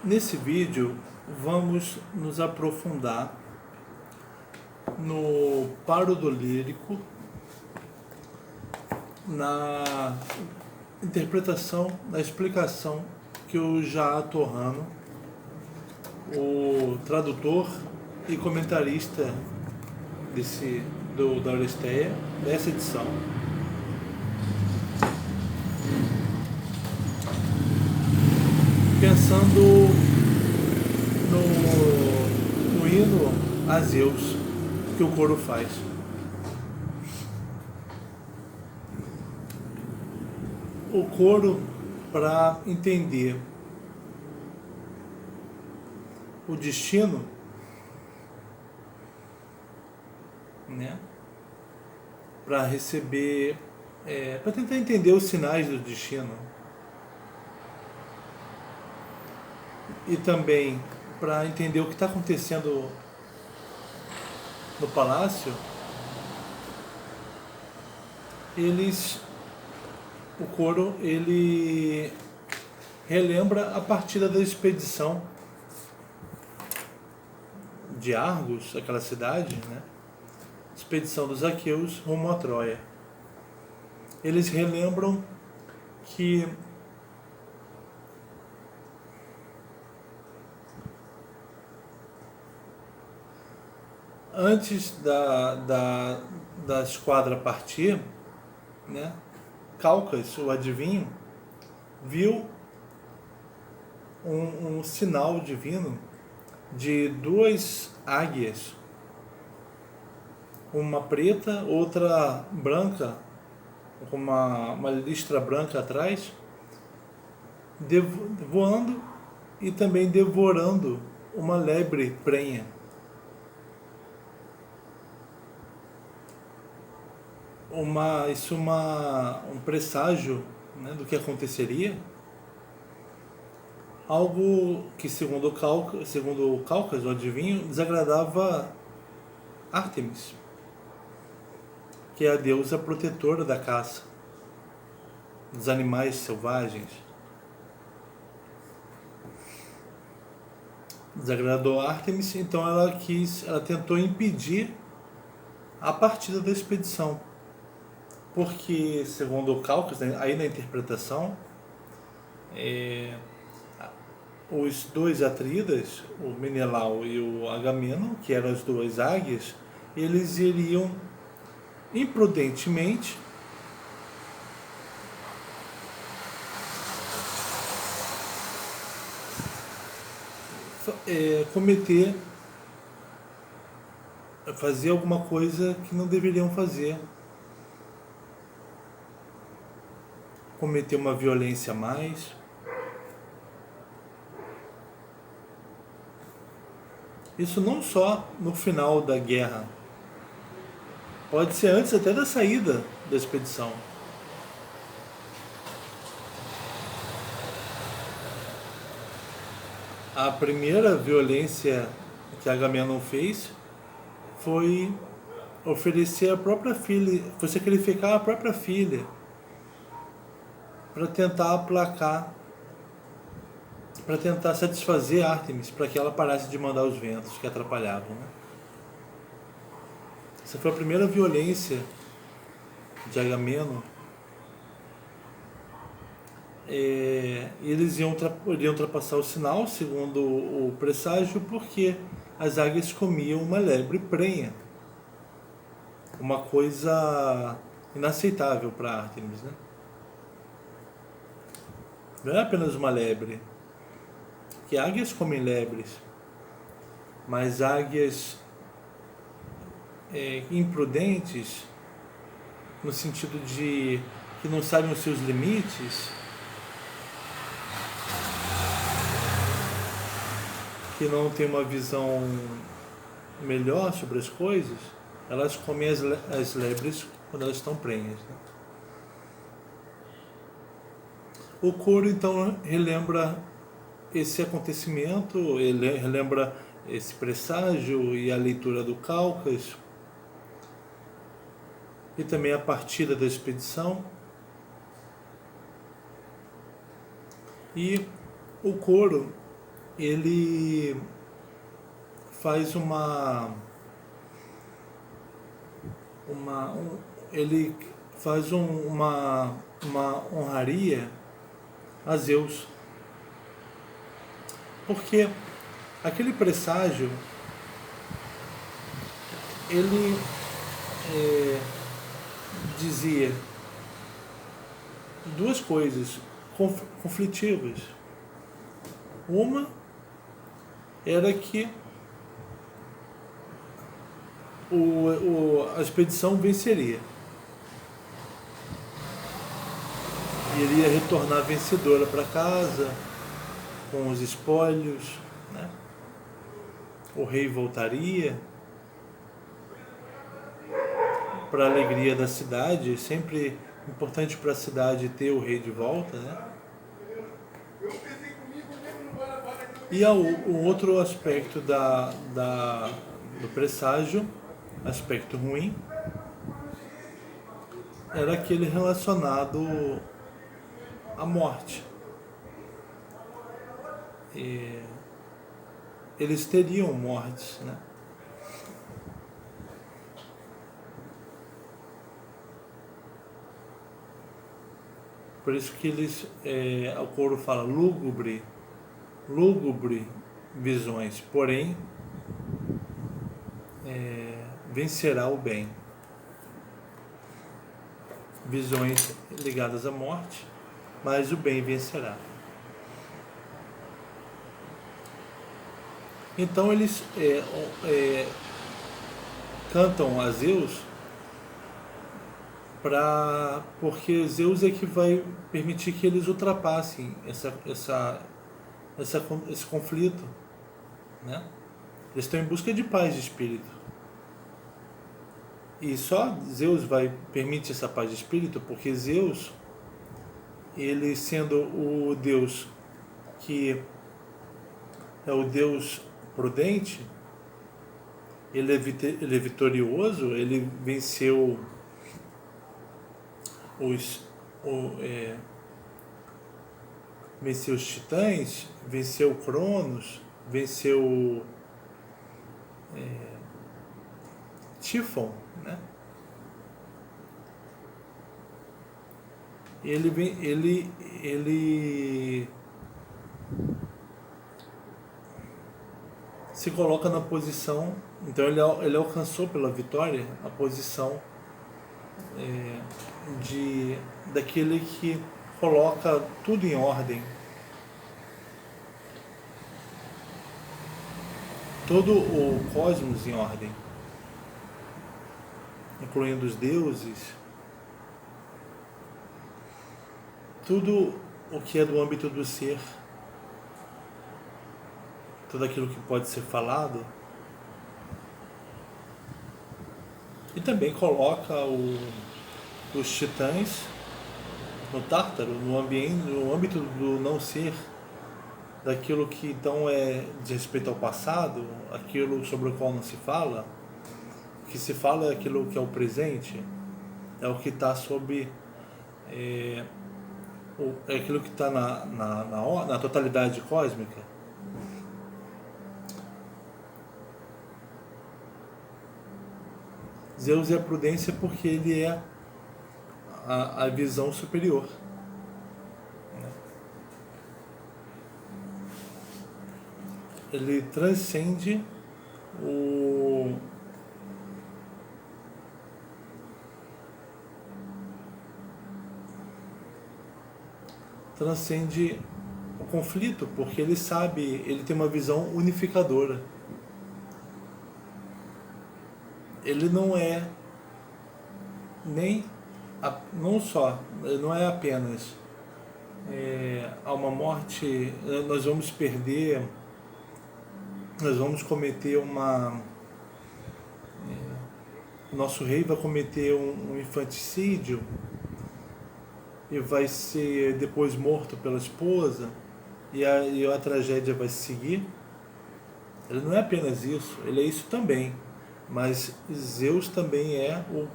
Nesse vídeo vamos nos aprofundar no Parodo Lírico, na interpretação, na explicação que o Jaá Torrano, o tradutor e comentarista da Oresteia, dessa edição, pensando no hino a Zeus que o coro faz. O coro, para entender o destino, né? Para receber, para tentar entender os sinais do destino, e também para entender o que está acontecendo no palácio, o coro ele relembra a partida da expedição de Argos, aquela cidade, né? Expedição dos aqueus rumo a Troia. Eles relembram que antes da esquadra partir, né, Calcas, o adivinho, viu um sinal divino de duas águias, uma preta, outra branca, com uma listra branca atrás, voando e também devorando uma lebre prenha. Um presságio, né, do que aconteceria, algo que segundo Calcas, o adivinho, desagradava Ártemis, que é a deusa protetora da caça, dos animais selvagens. Desagradou Ártemis, então ela tentou impedir a partida da expedição, porque segundo o Calcas, aí na interpretação, os dois Atridas, o Menelau e o Agamenon, que eram as duas águias, eles iriam imprudentemente fazer alguma coisa que não deveriam fazer, cometer uma violência a mais. Isso não só no final da guerra, pode ser antes até da saída da expedição. A primeira violência que Agamenon fez foi oferecer a própria filha, foi sacrificar a própria filha para tentar aplacar, para tentar satisfazer Ártemis, para que ela parasse de mandar os ventos que atrapalhavam, né? Essa foi a primeira violência de Agamenon. Eles iriam ultrapassar o sinal, segundo o presságio, porque as águias comiam uma lebre prenha, uma coisa inaceitável para Ártemis, né? Não é apenas uma lebre, que águias comem lebres, mas águias imprudentes, no sentido de que não sabem os seus limites, que não têm uma visão melhor sobre as coisas, elas comem as lebres quando elas estão prenhas, né? O coro então relembra esse acontecimento, ele relembra esse presságio e a leitura do Calcas, e também a partida da expedição. E o coro ele faz ele faz uma honraria a Zeus, porque aquele presságio ele dizia duas coisas conflitivas. Uma era que a expedição venceria. Iria retornar vencedora para casa, com os espólios, né? O rei voltaria, para a alegria da cidade. Sempre importante para a cidade ter o rei de volta, né? E o outro aspecto do presságio, aspecto ruim, era aquele relacionado à morte. E eles teriam mortes, né? Por isso que o coro fala lúgubre visões, porém vencerá o bem. Visões ligadas à morte, mas o bem vencerá. Então eles cantam a Zeus porque Zeus é que vai permitir que eles ultrapassem esse conflito, né? Eles estão em busca de paz de espírito. E só Zeus vai permitir essa paz de espírito porque Zeus, ele sendo o Deus que é o Deus prudente, ele é vitorioso, ele venceu venceu os titãs, venceu Cronos, venceu Tífon, né? Ele se coloca na posição, então ele alcançou pela vitória a posição daquele que coloca tudo em ordem, todo o cosmos em ordem, incluindo os deuses, tudo o que é do âmbito do ser, tudo aquilo que pode ser falado, e também coloca os titãs no Tártaro, no âmbito do não ser, daquilo que então de respeito ao passado, aquilo sobre o qual não se fala. O que se fala é aquilo que é o presente, é o que está sob é aquilo que está na totalidade cósmica. Zeus é a prudência porque ele é a visão superior. Ele transcende o conflito, porque ele sabe, ele tem uma visão unificadora. Ele não é não é apenas a uma morte, nós vamos perder, nós vamos cometer nosso rei vai cometer um infanticídio e vai ser depois morto pela esposa e a tragédia vai seguir. Ele não é apenas isso, ele é isso também, mas Zeus também é o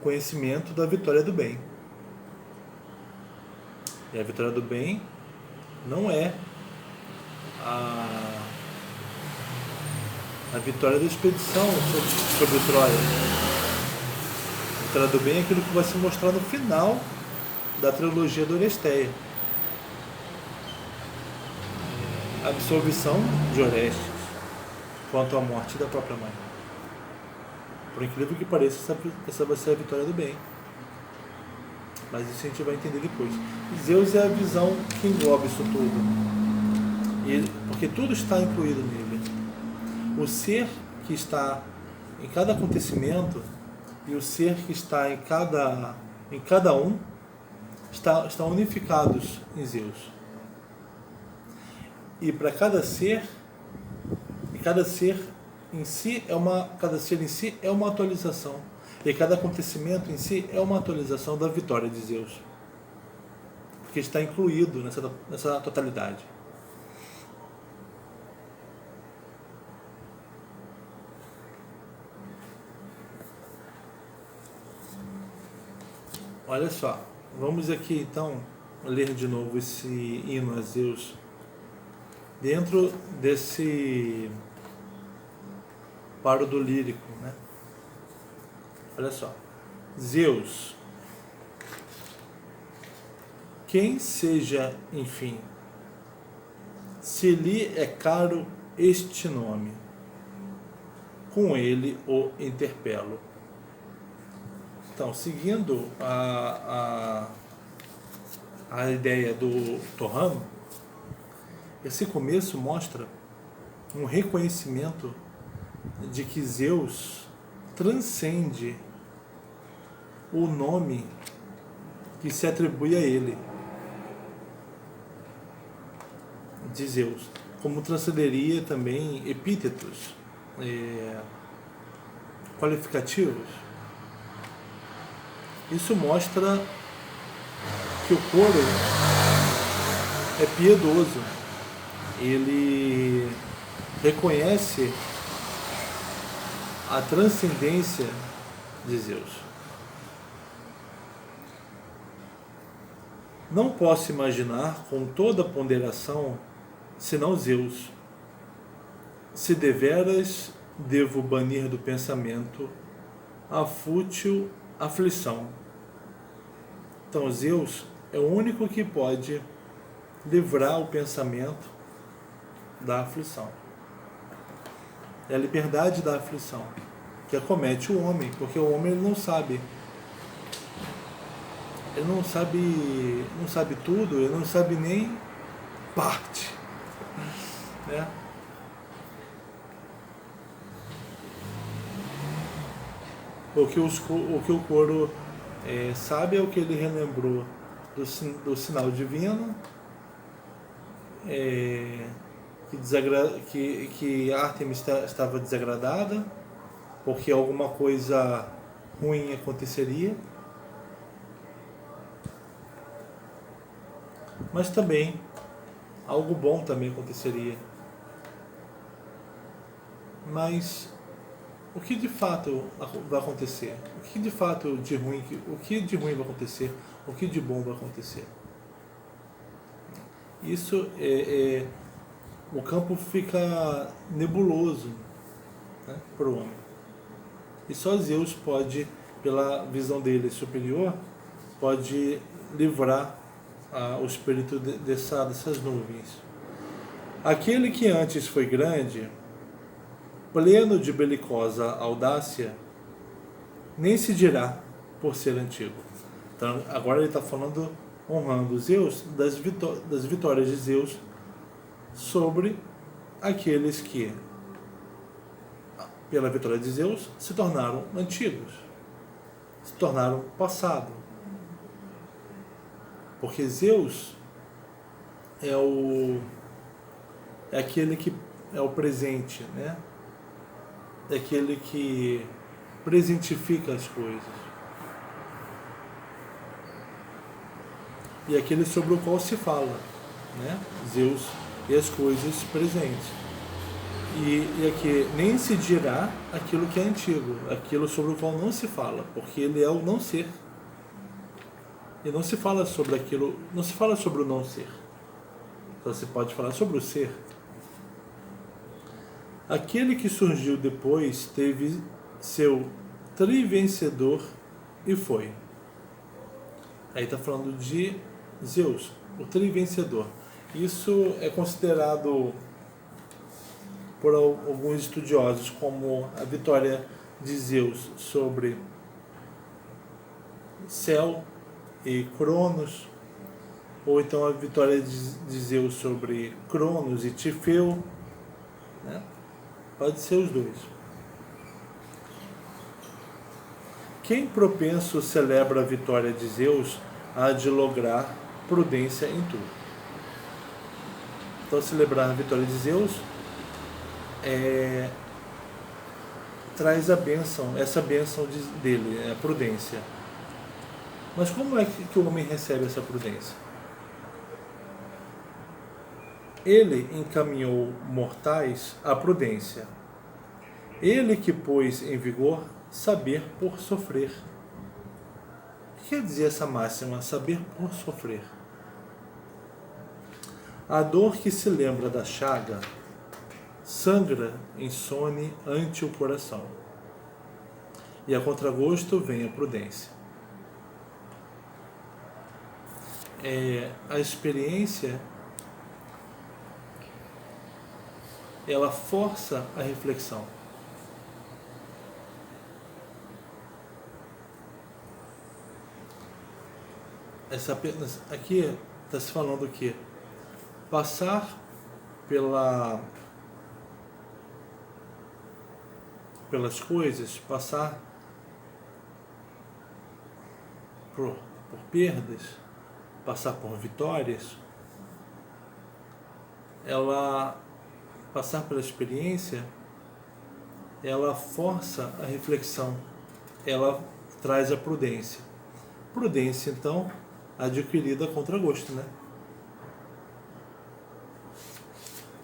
conhecimento da vitória do bem. E a vitória do bem não é a, a vitória da expedição sobre Troia. A vitória do bem é aquilo que vai se mostrar no final da trilogia do Oresteia. A absolvição de Orestes quanto à morte da própria mãe. Por incrível que pareça, essa vai ser a vitória do bem. Mas isso a gente vai entender depois. Zeus é a visão que engloba isso tudo. Porque tudo está incluído nele. O ser que está em cada acontecimento e o ser que está em cada um estão unificados em Zeus. E para cada ser em si é uma atualização. E cada acontecimento em si é uma atualização da vitória de Zeus. Porque está incluído nessa totalidade. Olha só, vamos aqui então ler de novo esse hino a Zeus. Dentro desse párodo lírico, né? Olha só. Zeus, quem seja, enfim, se lhe é caro este nome, com ele o interpelo. Então, seguindo a ideia do Torrano, esse começo mostra um reconhecimento de que Zeus transcende o nome que se atribui a ele, de Zeus, como transcenderia também epítetos qualificativos. Isso mostra que o coro é piedoso, ele reconhece a transcendência de Zeus. Não posso imaginar com toda ponderação senão Zeus, se deveras devo banir do pensamento a fútil aflição. Então Zeus é o único que pode livrar o pensamento da aflição. É a liberdade da aflição que acomete o homem, porque o homem ele não sabe tudo, ele não sabe nem parte, né? O que o coro sabe é o que ele relembrou do sinal divino, que Ártemis estava desagradada, porque alguma coisa ruim aconteceria, mas também algo bom também aconteceria. Mas o que de fato vai acontecer? O que de fato de ruim vai acontecer? O que de bom vai acontecer? Isso o campo fica nebuloso, né, para o homem. E só Zeus pode, pela visão dele superior, pode livrar o espírito dessas nuvens. Aquele que antes foi grande, pleno de belicosa audácia, nem se dirá por ser antigo. Então, agora ele está falando, honrando Zeus, das vitórias de Zeus sobre aqueles que, pela vitória de Zeus, se tornaram antigos, se tornaram passado. Porque Zeus é aquele que é o presente, né? É aquele que presentifica as coisas. E aquele sobre o qual se fala, né? Zeus e as coisas presentes. E aqui nem se dirá aquilo que é antigo, aquilo sobre o qual não se fala, porque ele é o não ser. E não se fala sobre aquilo, não se fala sobre o não ser. Então se pode falar sobre o ser. Aquele que surgiu depois teve seu trivencedor e foi. Aí está falando de Zeus, o trivencedor. Isso é considerado por alguns estudiosos como a vitória de Zeus sobre Céu e Cronos, ou então a vitória de Zeus sobre Cronos e Tifeu, né? Pode ser os dois. Quem propenso celebra a vitória de Zeus há de lograr prudência em tudo. Então, celebrar a vitória de Zeus traz a bênção, essa bênção dele, a prudência. Mas como é que o homem recebe essa prudência? Ele encaminhou mortais à prudência. Ele que pôs em vigor saber por sofrer. O que quer dizer essa máxima, saber por sofrer? A dor que se lembra da chaga sangra insone ante o coração, e a contragosto vem a prudência. A experiência, ela força a reflexão. Aqui está se falando que passar pelas coisas, passar por perdas, passar por vitórias, passar pela experiência, ela força a reflexão, ela traz a prudência. Prudência, então, adquirida a contragosto, né?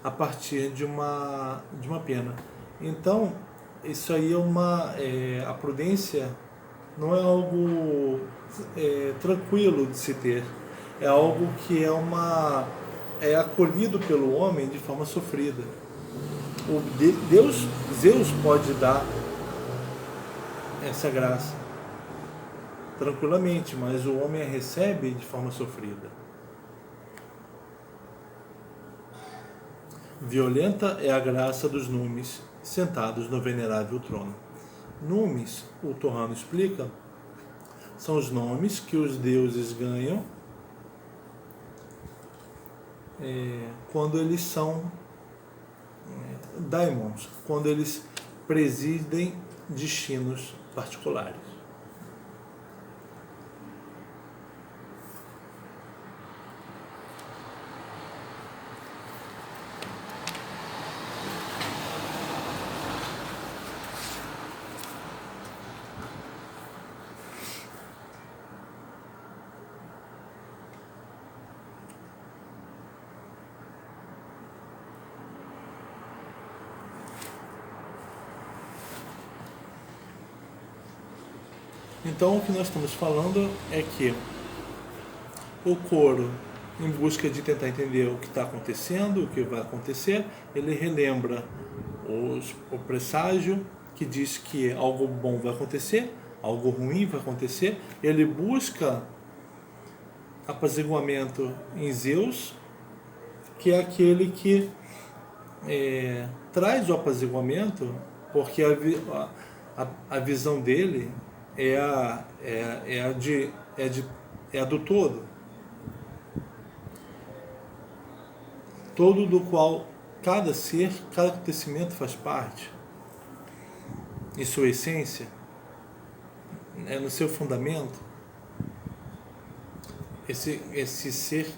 A partir de uma pena. Então, isso aí a prudência não é algo tranquilo de se ter. É algo que é acolhido pelo homem de forma sofrida. Zeus pode dar essa graça tranquilamente, mas o homem a recebe de forma sofrida. Violenta é a graça dos numes sentados no venerável trono. Numes, o Torrano explica, são os nomes que os deuses ganham quando eles são daimons, quando eles presidem destinos particulares. Então, o que nós estamos falando é que o coro, em busca de tentar entender o que está acontecendo, o que vai acontecer, ele relembra o presságio, que diz que algo bom vai acontecer, algo ruim vai acontecer. Ele busca apaziguamento em Zeus, que é aquele que traz o apaziguamento, porque a visão dele é a do todo do qual cada ser, cada acontecimento faz parte, em sua essência, no seu fundamento. Esse ser,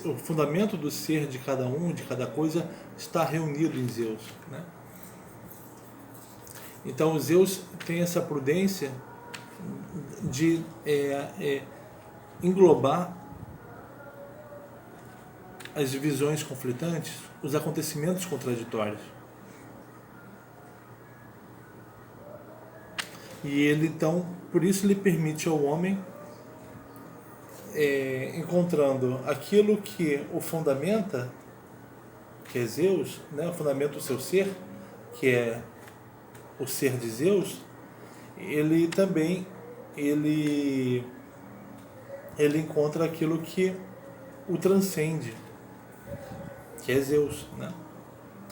o fundamento do ser de cada um, de cada coisa, está reunido em Zeus, né? Então Zeus tem essa prudência de englobar as visões conflitantes, os acontecimentos contraditórios. E ele, então, por isso ele permite ao homem, encontrando aquilo que o fundamenta, que é Zeus, né, o fundamento do seu ser, que é o ser de Zeus, ele também ele encontra aquilo que o transcende, que é Zeus, né?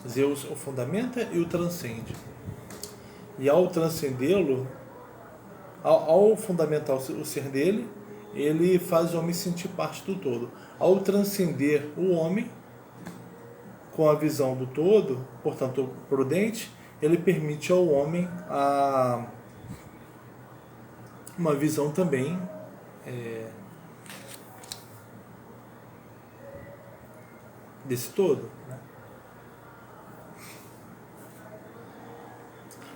Zeus o fundamenta e o transcende. E ao transcendê-lo, ao fundamentar o ser dele, ele faz o homem sentir parte do todo. Ao transcender o homem, com a visão do todo, portanto prudente, ele permite ao homem uma visão também desse todo.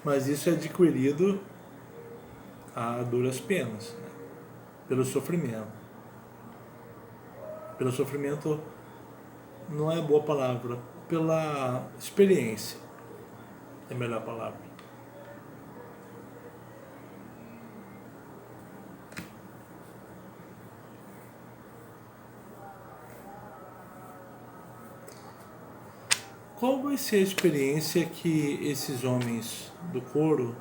Mas isso é adquirido a duras penas, né? Pelo sofrimento. Pelo sofrimento não é boa palavra, pela experiência é a melhor palavra. Qual vai ser a experiência que esses homens do coro,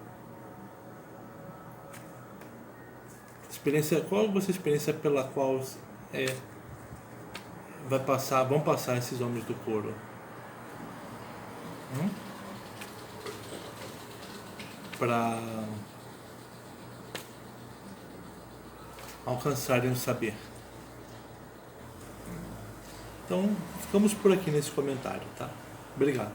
qual vai ser a experiência pela qual vão passar esses homens do coro? Para alcançarem o saber. Então, ficamos por aqui nesse comentário, tá? Obrigado.